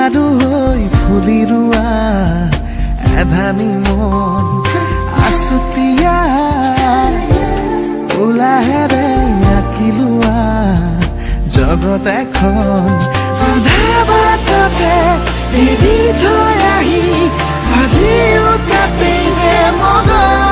সাধু হৈ ফুলি ৰোৱা এধানি মন আছুতীয়া উলাহেৰে আঁকি লোৱা জগত এখন আধা বাটতে এৰি থৈ আহি আজিও তাতে যে মগন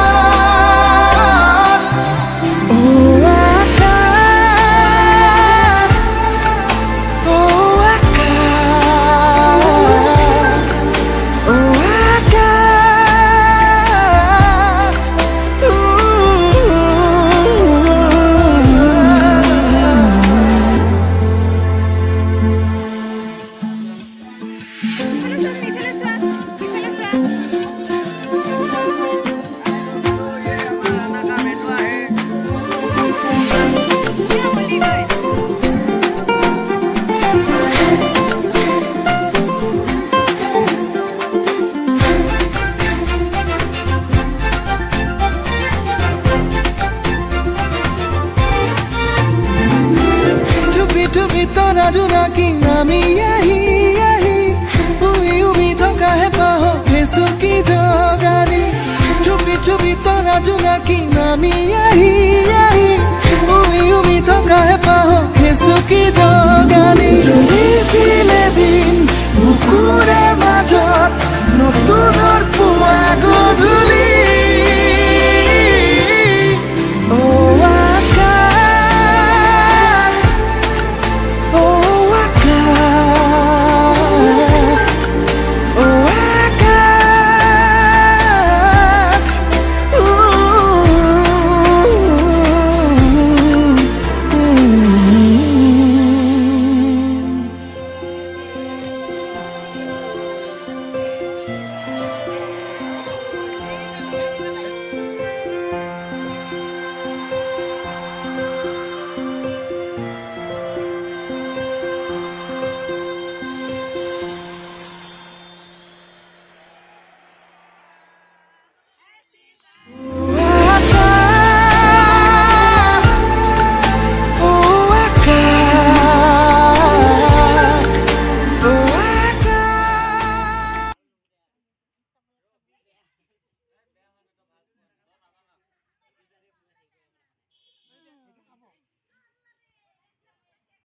তৰা জোনাকী নামি আহি আহি উই উমি থকা হেঁপাহক হেঁচুকি জগালি চুপি চুপি তৰা জোনাকী নামি আহি আহি উই উমি থকা হেঁপাহক হেঁচুকি জগালি চলিছিল এদিন বুকুৰে মাজত নতুনৰ পুৱা গধূলি